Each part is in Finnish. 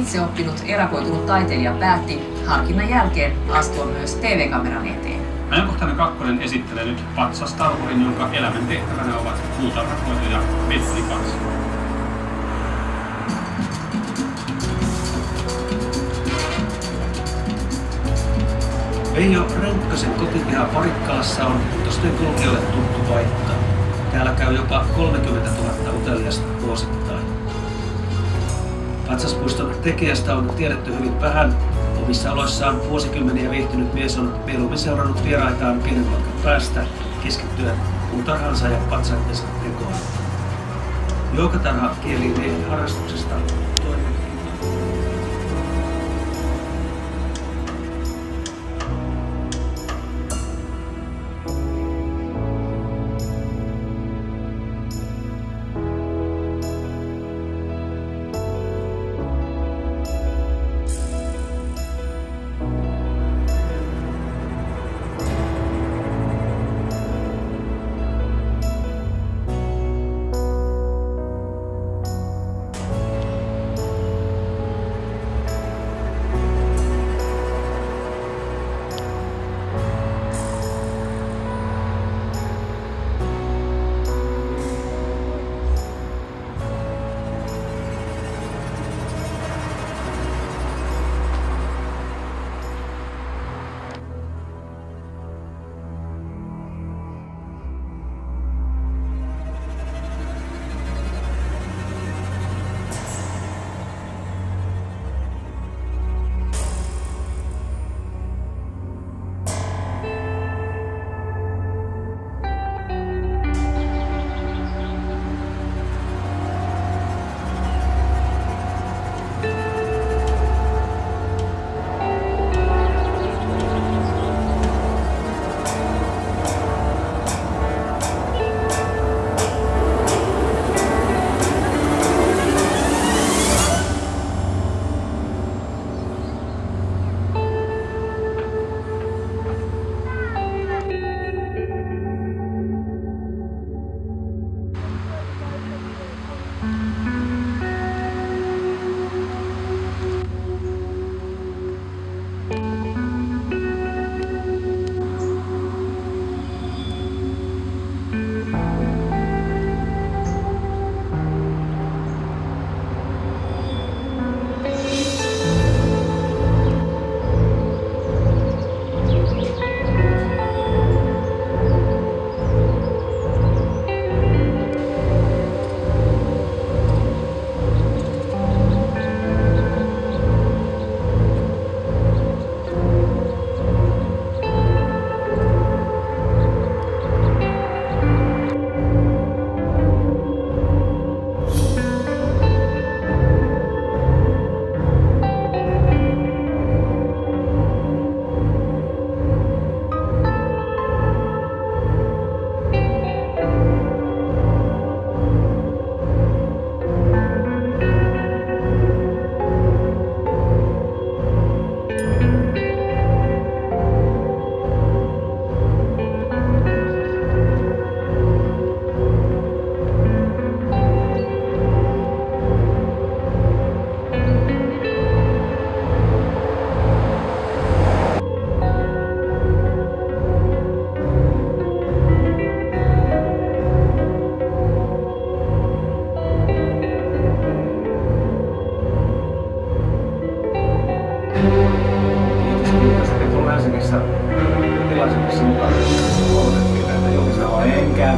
itseoppinut erakoitunut taiteilija päätti harkinnan jälkeen astua myös TV-kameran eteen. Ajankohtainen kakkonen esittelee nyt patsastarhurin, jonka elämän tehtävänä ovat puutarhahoito ja metsälipanssi. Veijo Rönkkösen kotipiha Parikkalassa on Muuttosten kulkijoille tuttu paikka. Täällä käy jopa 30 000 uteliasta vuosittain. Patsaspuiston tekijästä on tiedetty hyvin vähän. Omissa aloissaan vuosikymmeniä viihtynyt mies on mieluummin seurannut vieraitaan pienen matkan päästä keskittyen puutarhansa ja patsaittensa tekoon. Joukatarha kielii harrastuksesta toinen.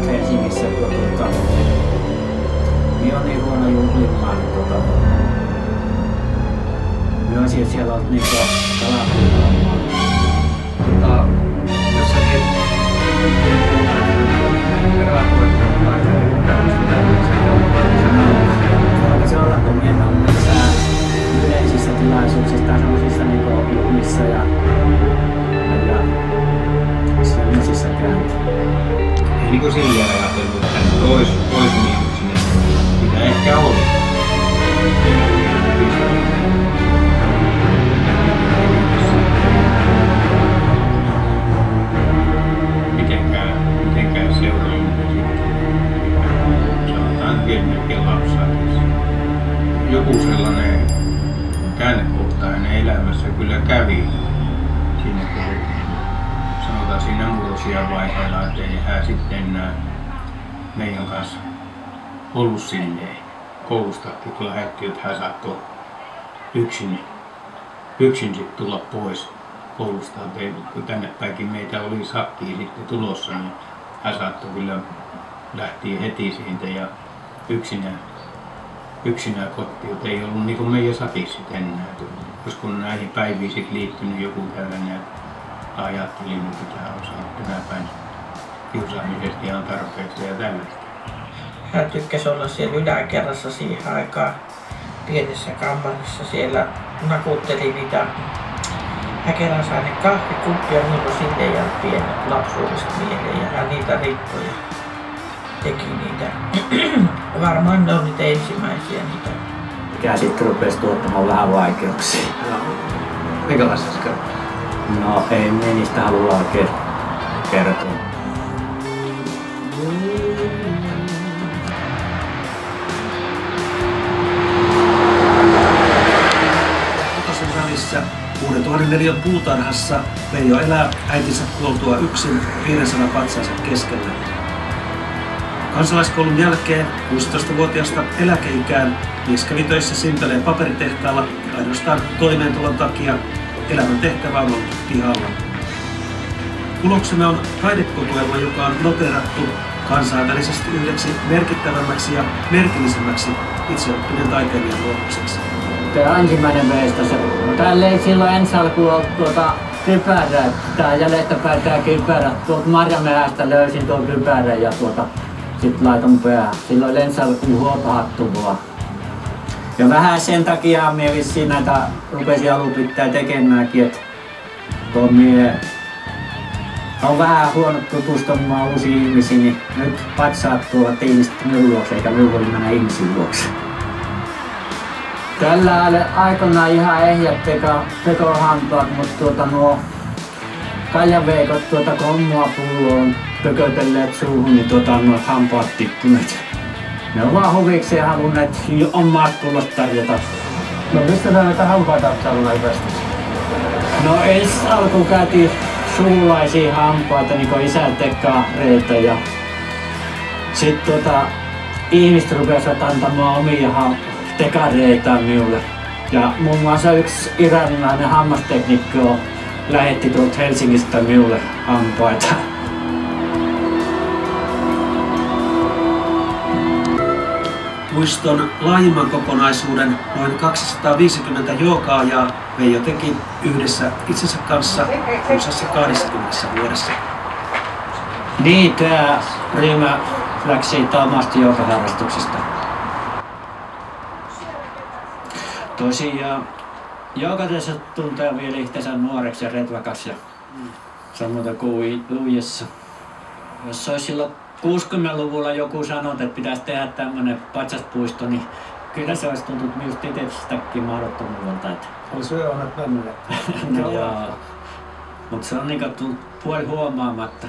Helsingissä, kun minä olen niin huono juhlimaan. Minä olisin, että siellä on niin kalapuolella. Jos sä teet voiko se olla, kun minä olen missään yleisissä tilaisuuksissa tai sellaisissa niin juhlissa ja sellaisissa käynti? Ei niin kuin silleen ajatellut, että nyt olisi niin sinne, mitä ehkä oli. Mitenkään seuraajille sanotaan pienelläkin lapsella. Joku sellainen historian vaiheella, että ei hän sitten enää meidän kanssa ollut silleen. Koulustakin lähdettiin, että hän saattoi yksin sitten tulla pois koulusta. Kun tänne päinkin meitä oli sakkiin sitten tulossa, niin hän saattoi kyllä lähteä heti siitä ja yksinään kotiin, mutta ei ollut niin kuin meidän sakissa enää. Koska näihin päiviin sitten liittynyt joku tällainen, että ajattelin, että tämä on saanut tänä päin kiusaamisesta ihan tarpeeksi ja tällaista. Hän tykkäsi olla siellä yläkerrassa siihen aikaan pienessä kammarissa. Siellä nakutteli niitä. Hän kerran sai ne kahvikuppia milloin sinne ja pienet lapsuudesta mieleen ja hän niitä rikkoi ja teki niitä. Varmaan ne on niitä ensimmäisiä niitä. Mikä sitten rupesi tuottamaan vähän vaikeuksia. Minkälaisessa? No ei me niistä halua oikein kertoa. Kotosen välissä 6004 puutarhassa Veijo elää äitinsä kuoltua yksin 500 patsaansa keskellä. Kansalaiskoulun jälkeen 16-vuotiaasta eläkeikään mies kävi töissä Simpeleen paperitehtaalla ainoastaan toimeentulon takia. Elämän tehtävä on ollut pihalla. Tuloksemme on taidekokoelma, joka on noterattu kansainvälisesti yhdeksi merkittävämmäksi ja merkillisemmäksi itseoppinen taiteilijan luomukseksi. Tämä ensimmäinen meistä se. Täällä ei silloin ensi alkuun ollut kypärää. Tää jäljestäpäin tää kypärä. Tuolta marjamähästä löysin tuon kypärän ja sitten laitan päähän. Silloin oli ensi alkuun huopahattu vaan. Ja vähän sen takia minä vissiin näitä rupesin alun pitää tekemäänkin, että kun minä on vähän huono tutustumaan uusiin ihmisiin, niin nyt patsaat tuovat ihmiset minun luokse, eikä minun voi mennä ihmisiin luokse. Tällä aikoinaan ihan ehjät tekohampaat, mutta Kaijanveikot kommua pulloon pökötelleet suuhun, niin nuo hampaat tippuneet. Ne on vaan huvikseen halunneet omaat pullot tarjota. No mistä näitä hampaita olet saanut näistä? No ensi alkuun käytiin suulaisia hampaita, niin kuin isän tekareita ja sit ihmiset rupesivat antamaan omia tekareita minulle. Ja muun muassa yksi iranilainen hammasteknikko lähetti tuolta Helsingistä minulle hampaita. Muiston laajimman kokonaisuuden noin 250 joogaajaa Veijo teki yhdessä itsensä kanssa useassa 20 vuodessa. Niin, tämä ryhmä läksi siitä omasta joogaharrastuksesta. Tosiaan, joogatessa tuntee vielä itseänsä nuoreksi ja retvakas ja samoin kuin Luijassa. Jos olisi silloin 60-luvulla joku sanonut, että pitäisi tehdä tämmönen patsaspuisto, niin kyllä se olisi tuntunut minusta itsestäkin mahdottomuudelta. Olisi yöunet mennyt. No joo, mutta se on niinku tullut puoli huomaamatta.